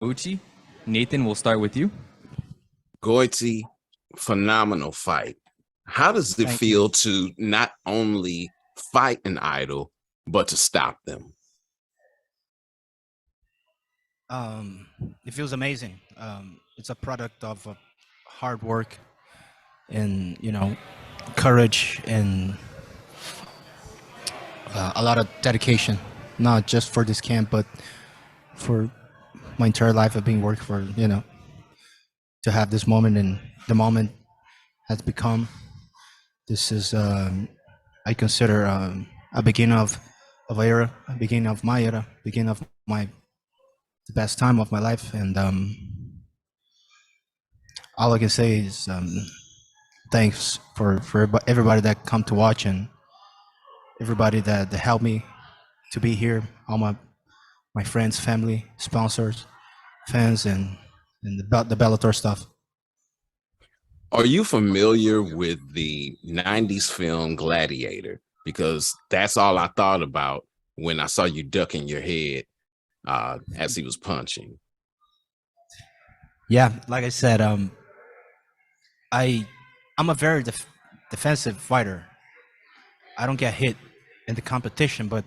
Uchi, Nathan, we'll start with you. Goiti, phenomenal fight. How does it Thank feel you. to not only fight an idol, but to stop them? It feels amazing. It's a product of hard work and courage and a lot of dedication, not just for this camp, but for my entire life. I've been working for to have this moment, and the moment has become. This is I consider a beginning of era, a beginning of my era, beginning of my the best time of my life, and all I can say is thanks for everybody that come to watch and everybody that helped me to be here. All my friends, family, sponsors, fans, and the Bellator stuff. Are you familiar with the 90s film Gladiator? Because that's all I thought about when I saw you ducking your head as he was punching. Yeah, like I said, I'm a very defensive fighter. I don't get hit in the competition, but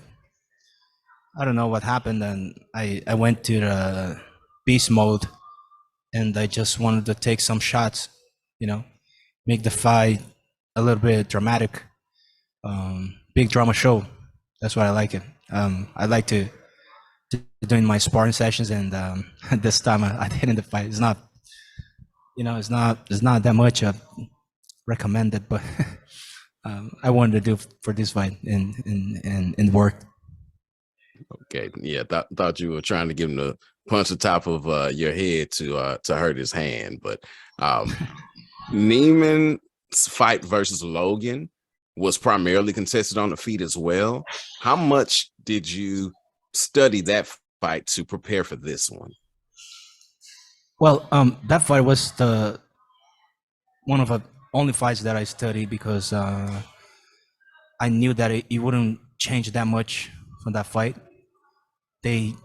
I don't know what happened, and I went to the beast mode, and I just wanted to take some shots, make the fight a little bit dramatic, big drama show. That's what I like it. I like to doing my sparring sessions, and this time I did in the fight. It's not, it's not that much recommended, but I wanted to do for this fight and work. Okay, yeah, thought you were trying to give him to punch the top of your head to hurt his hand, but Neiman's fight versus Logan was primarily contested on the feet as well. How much did you study that fight to prepare for this one? Well, that fight was the one of the only fights that I studied because I knew that it wouldn't change that much from that fight. They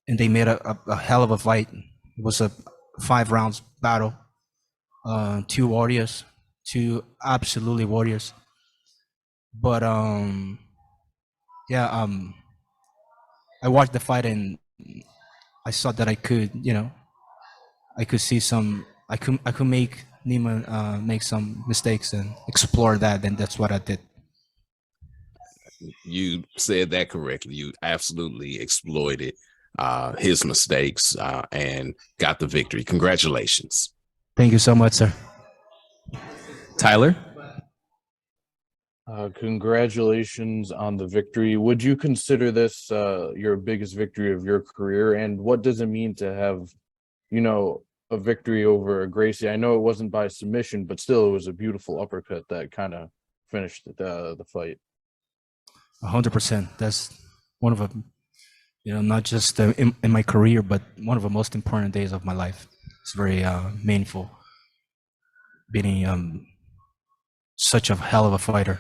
made a hell of a fight. It was a 5 rounds battle. Two warriors, two absolutely warriors. But yeah, I watched the fight and I saw that I could, I could see some, I could make Neiman make some mistakes and explore that, and that's what I did. You said that correctly. You absolutely exploited his mistakes and got the victory. Congratulations. Thank you so much, sir. Tyler? Congratulations on the victory. Would you consider this your biggest victory of your career? And what does it mean to have, a victory over Gracie? I know it wasn't by submission, but still it was a beautiful uppercut that kind of finished the fight. 100%. That's one of them, not just in my career, but one of the most important days of my life. It's very meaningful being such a hell of a fighter.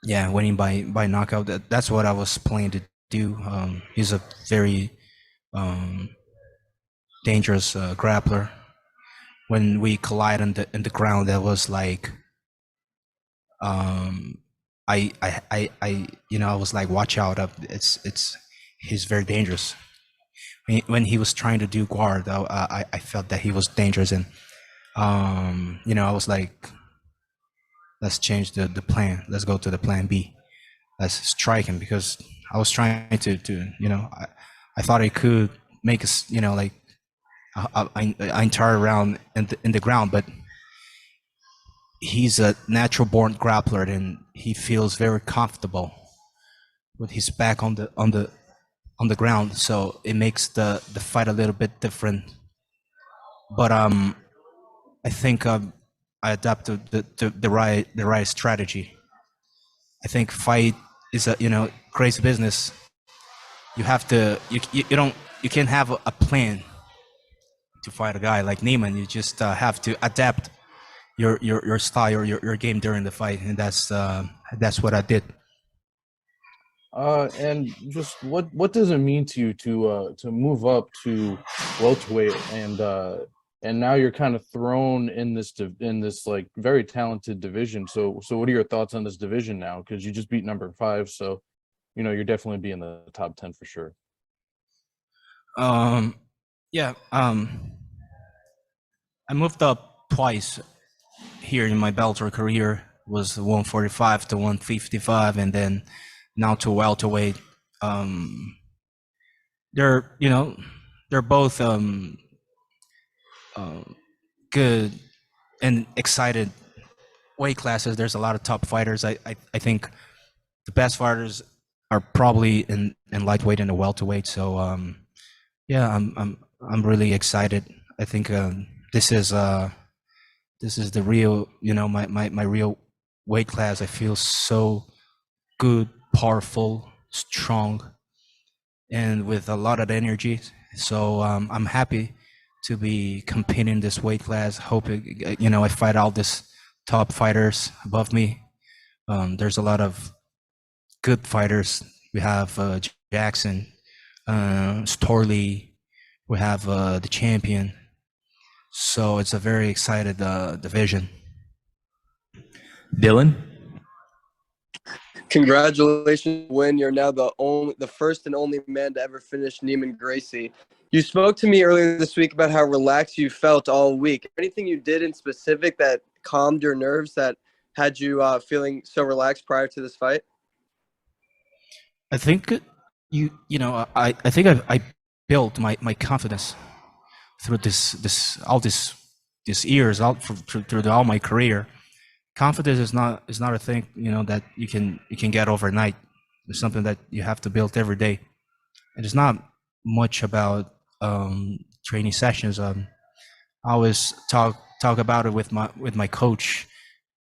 Yeah, winning by knockout. That's what I was planning to do. He's a very dangerous grappler. When we collide in the ground, that was like, I was like, watch out! He's very dangerous. When he was trying to do guard, I felt that he was dangerous, and I was like, let's change the plan. Let's go to the plan B. Let's strike him, because I was trying to I thought I could make us, like an entire round in the ground, but he's a natural born grappler, and he feels very comfortable with his back on the ground, so it makes the fight a little bit different. But I think I adapted the right strategy. I think fight is a crazy business. You have to you can't have a plan to fight a guy like Neiman. You just have to adapt your style or your game during the fight, and that's what I did. And just what does it mean to you to move up to welterweight and now you're kind of thrown in this like very talented division. So what are your thoughts on this division now? Because you just beat number 5, so you're definitely be in the top 10 for sure. Yeah. I moved up twice here in my Bellator career. Was 145 to 155, and then now to welterweight. They're they're both good and excited weight classes. There's a lot of top fighters. I think the best fighters are probably in lightweight and the welterweight. So yeah, I'm really excited. I think this is the real my real weight class. I feel so good, powerful, strong, and with a lot of energy. So I'm happy to be competing in this weight class. Hope I fight all these top fighters above me. There's a lot of good fighters. We have Jackson, Storley. We have the champion. So it's a very excited division. Dylan? Congratulations, win. You're now the first and only man to ever finish Neiman Gracie. You spoke to me earlier this week about how relaxed you felt all week. Anything you did in specific that calmed your nerves, that had you feeling so relaxed prior to this fight? I think I think I built my confidence through all these years, through all my career. Confidence is not a thing that you can get overnight. It's something that you have to build every day. And it's not much about training sessions. I always talk about it with my coach.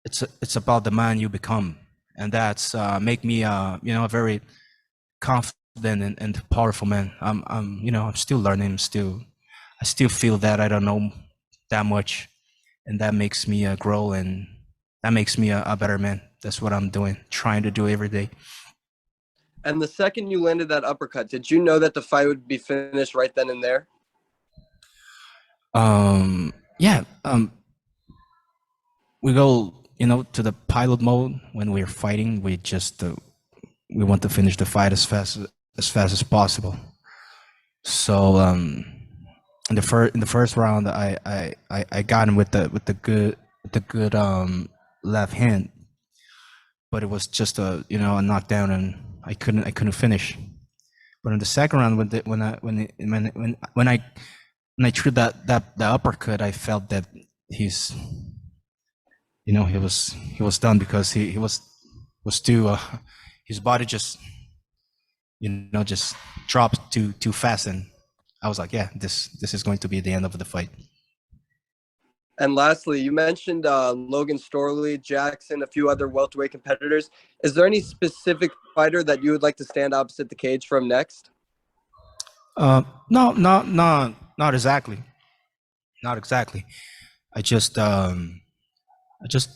It's about the man you become, and that's make me a very confident and powerful man. I'm still learning. I still feel that I don't know that much, and that makes me grow, and that makes me a better man. That's what I'm doing, trying to do every day. And the second you landed that uppercut, did you know that the fight would be finished right then and there? Yeah. We go, to the pilot mode when we're fighting. We just we want to finish the fight as fast as possible. So in the first round, I got him with the good left hand, but it was just a knockdown, and I couldn't finish. But in the second round, when I threw the uppercut, I felt that he was done, because he was too his body just just dropped too fast, and I was like, yeah, this is going to be the end of the fight. And lastly, you mentioned Logan Storley, Jackson, a few other welterweight competitors. Is there any specific fighter that you would like to stand opposite the cage from next? No, not exactly. Not exactly. I just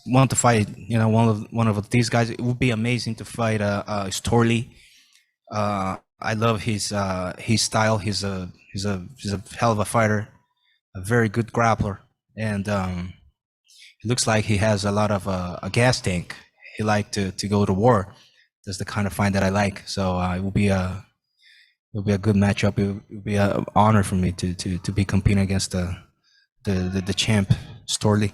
want to fight, one of these guys. It would be amazing to fight Storley. I love his style. He's a hell of a fighter, a very good grappler, and it looks like he has a lot of a gas tank. He like to go to war. That's the kind of fight that I like. So it will be a good matchup. It will be an honor for me to be competing against the champ Storley.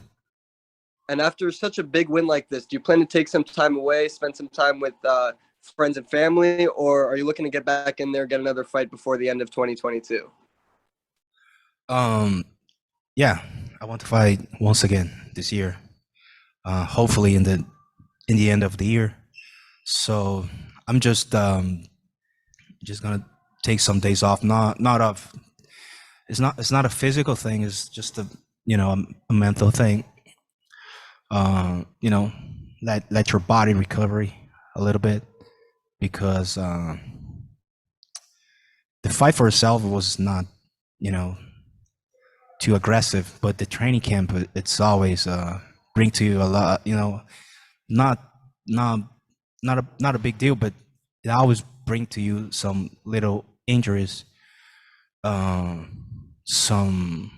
And after such a big win like this, do you plan to take some time away, spend some time with friends and family, or are you looking to get back in there, get another fight before the end of 2022? Yeah, I want to fight once again this year. Hopefully in the end of the year. So I'm just gonna take some days off. It's not a physical thing. It's just a mental thing. Let your body recover a little bit, because the fight for itself was not too aggressive, but the training camp, it's always bring to you a lot, not a big deal, but it always bring to you some little injuries, some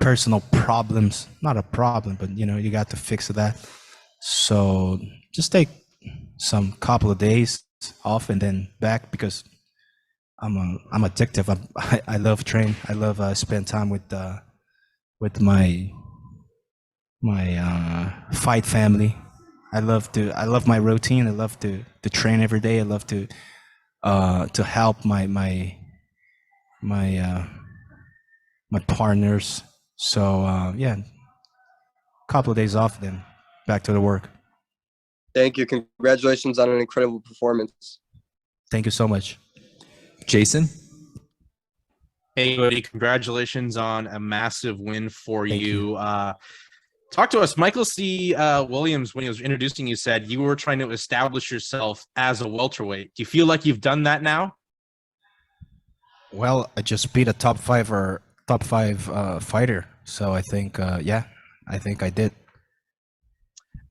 personal problems. Not a problem, but you got to fix that. So just take some couple of days off and then back, because I'm addictive. I love train. I love spend time with my fight family. I love my routine. I love to train every day. I love to help my partners. So yeah, couple of days off, then back to the work. Thank you. Congratulations on an incredible performance. Thank you so much. Jason? Hey, Goiti, congratulations on a massive win for Thank you. Talk to us. Michael C. Williams, when he was introducing you, said you were trying to establish yourself as a welterweight. Do you feel like you've done that now? Well, I just beat a top five fighter, so I think yeah, I think I did.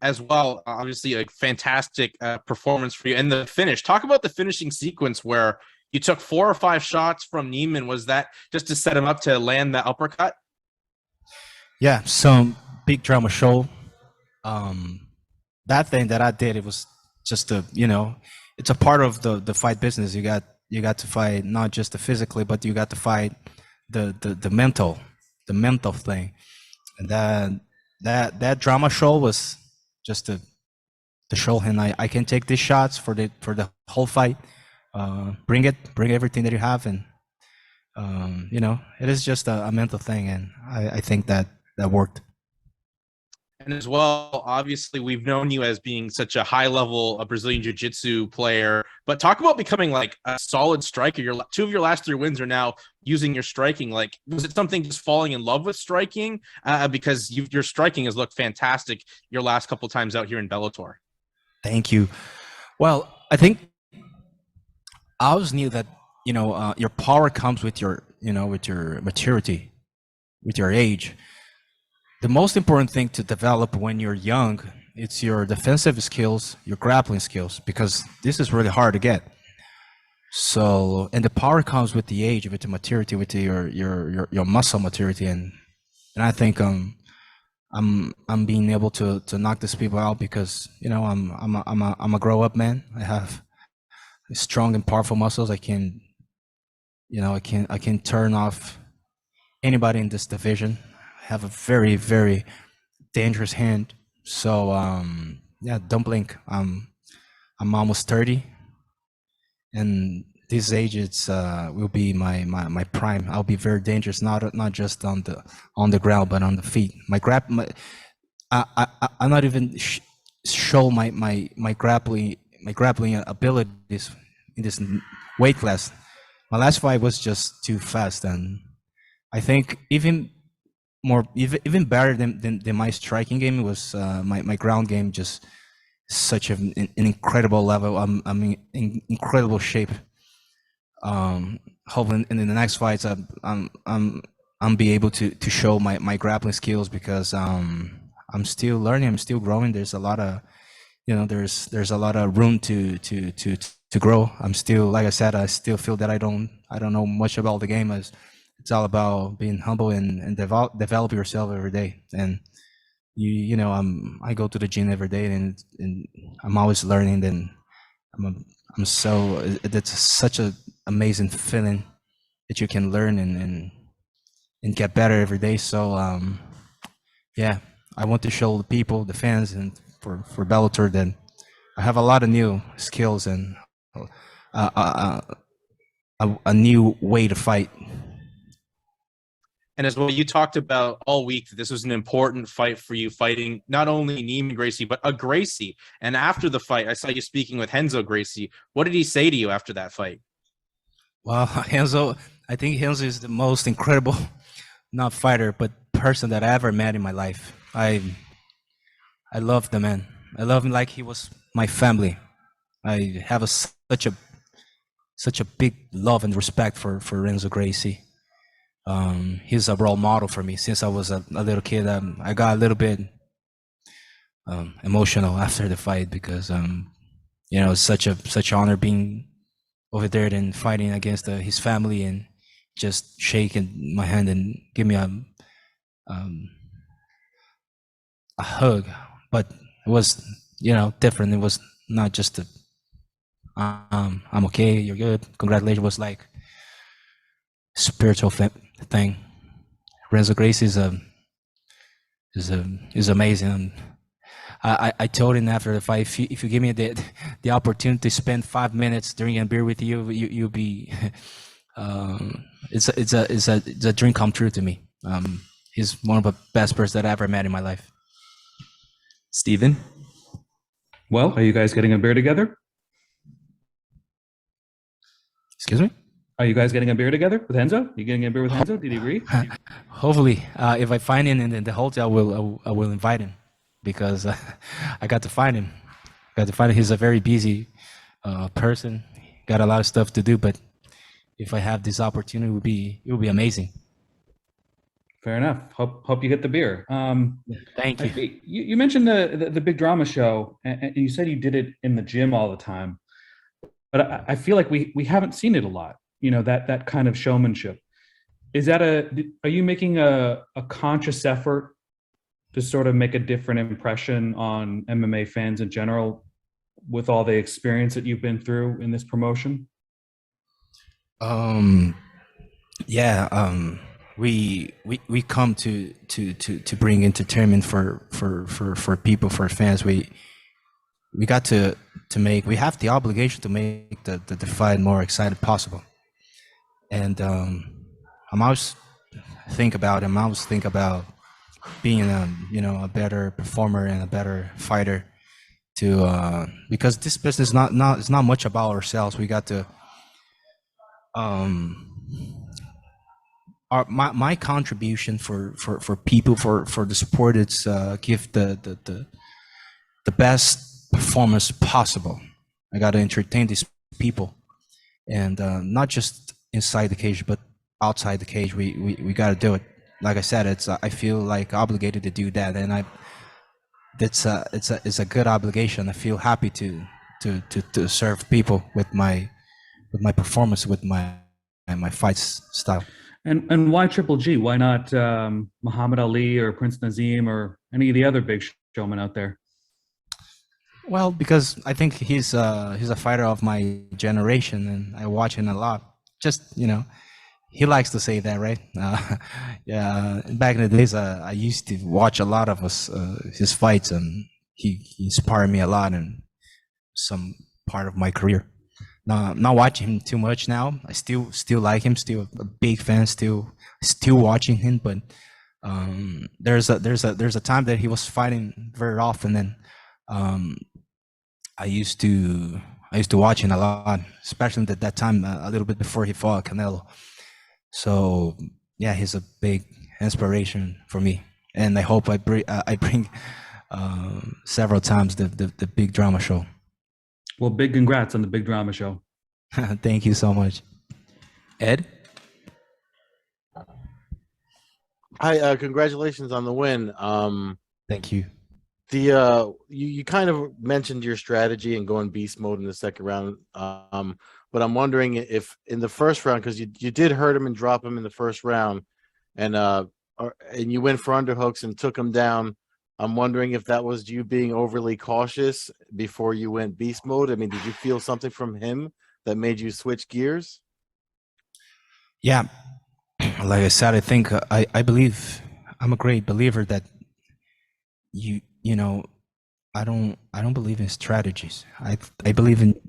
As well, obviously, a fantastic performance for you. And the finish. Talk about the finishing sequence where you took 4 or 5 shots from Neiman. Was that just to set him up to land the uppercut? Yeah, some big drama show. That thing that I did, it was just it's a part of the fight business. You got to fight not just the physically, but you got to fight the mental thing. And that drama show was just to show him I can take these shots for the whole fight. Bring everything that you have, and it is just a mental thing, and I think that worked. And as well, obviously, we've known you as being such a high-level Brazilian Jiu-Jitsu player. But talk about becoming like a solid striker. 2 of your last 3 wins are now using your striking. Like, was it something just falling in love with striking? Because your striking has looked fantastic your last couple of times out here in Bellator. Thank you. Well, I think I always knew that your power comes with your maturity, with your age. The most important thing to develop when you're young, it's your defensive skills, your grappling skills, because this is really hard to get. So, and the power comes with the age, with the maturity, with your muscle maturity, and I think I'm being able to knock these people out because I'm a grow up man. I have strong and powerful muscles. I can turn off anybody in this division. Have a very, very dangerous hand. So yeah, don't blink. I'm almost 30, and this age will be my prime. I'll be very dangerous, not just on the ground, but on the feet. I'm not even show my grappling abilities in this weight class. My last fight was just too fast, and I think even better than my striking game was my ground game. Just such an incredible level. I'm in incredible shape. Hoping in the next fights I'm be able to show my grappling skills, because I'm still learning. I'm still growing. There's a lot of there's a lot of room to grow. I'm still, like I said, I still feel that I don't know much about the game. As it's all about being humble and develop yourself every day. And I go to the gym every day, and I'm always learning. And I'm so, it's such an amazing feeling that you can learn and get better every day. So yeah, I want to show the people, the fans, and for Bellator that I have a lot of new skills and a new way to fight. And as well, you talked about all week that this was an important fight for you, fighting not only Neiman Gracie, but a Gracie. And after the fight, I saw you speaking with Renzo Gracie. What did he say to you after that fight? Well, Renzo, I think Renzo is the most incredible, not fighter, but person that I ever met in my life. I love the man. I love him like he was my family. I have such a big love and respect for Renzo Gracie. He's a role model for me since I was a little kid. I got a little bit emotional after the fight because it's such honor being over there and fighting against his family and just shaking my hand and give me a hug. But it was different. It was not just I'm okay, you're good, congratulations. It was like spiritual thing. Renzo Gracie is amazing. I told him after the fight, if you give me the opportunity to spend 5 minutes drinking a beer with you, you'll be it's a dream come true to me. He's one of the best persons that I ever met in my life. Steven? Well, are you guys getting a beer together? Excuse me? Are you guys getting a beer together with Renzo? You getting a beer with Renzo? Did he agree? Hopefully, if I find him in the hotel, I will invite him, because I got to find him. He's a very busy person. Got a lot of stuff to do, but if I have this opportunity, it would be amazing. Fair enough. Hope you get the beer. Thank you. You mentioned the big drama show, and you said you did it in the gym all the time, but I feel like we haven't seen it a lot. That kind of showmanship. Are you making a conscious effort to sort of make a different impression on MMA fans in general with all the experience that you've been through in this promotion? We come to bring entertainment for people, for fans. We got to make, we have the obligation to make the fight more exciting possible. And I'm always think about being a better performer and a better fighter, because this business is not much about ourselves. We got to my contribution for people, for the sport, it's give the best performance possible. I got to entertain these people, and not just inside the cage but outside the cage. We got to do it. Like I said, it's I feel like obligated to do that, and it's a good obligation. I feel happy to serve people with my performance, with my fights style. And why Triple G? Why not Muhammad Ali or Prince Nazim or any of the other big showmen out there? Well, because I think he's a fighter of my generation, and I watch him a lot. Just he likes to say that, right? Yeah. Back in the days, I used to watch a lot of his fights, and he inspired me a lot in some part of my career. Not watching him too much now. I still like him. Still a big fan. Still watching him. But there's a time that he was fighting very often, and I used to watch him a lot, especially at that time, a little bit before he fought Canelo. So yeah, he's a big inspiration for me, and I hope I bring several times the big drama show. Well, big congrats on the big drama show. Thank you so much. Ed? Hi, congratulations on the win. Thank you. You kind of mentioned your strategy and going beast mode in the second round. But I'm wondering if in the first round, because you did hurt him and drop him in the first round, and you went for underhooks and took him down. I'm wondering if that was you being overly cautious before you went beast mode. I mean, did you feel something from him that made you switch gears? Yeah, like I said, I think I believe, I'm a great believer that I don't believe in strategies. I believe in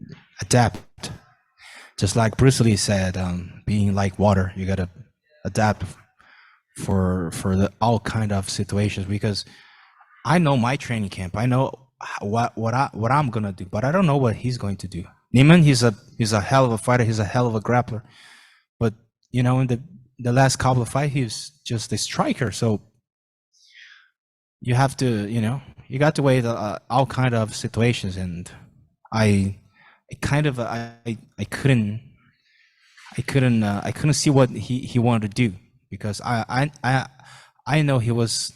adapt. Just like Bruce Lee said, being like water, you gotta adapt for all kind of situations, because I know my training camp. I know what I'm gonna do, but I don't know what he's going to do. Neiman, he's a hell of a fighter. He's a hell of a grappler. But in the last couple of fights, he's just a striker. So you have to, you got to weigh all kind of situations. And I couldn't see what he wanted to do, because I know he was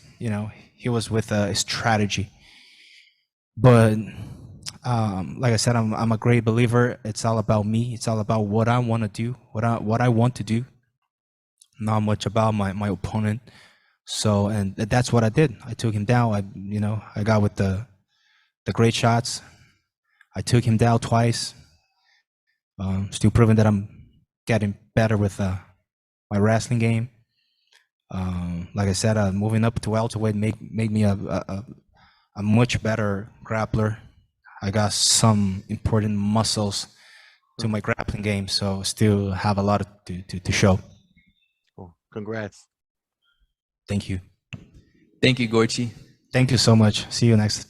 with a strategy, but Like I said, I'm a great believer. It's all about me. It's all about what I want to do, what I want to do. Not much about my opponent. So, and that's what I did. I took him down. I got with the great shots. I took him down twice. Still proving that I'm getting better with my wrestling game. Like I said, moving up to welterweight made me a much better grappler. I got some important muscles to my grappling game, so still have a lot to show. Cool. Congrats. Thank you. Thank you, Goiti. Thank you so much. See you next.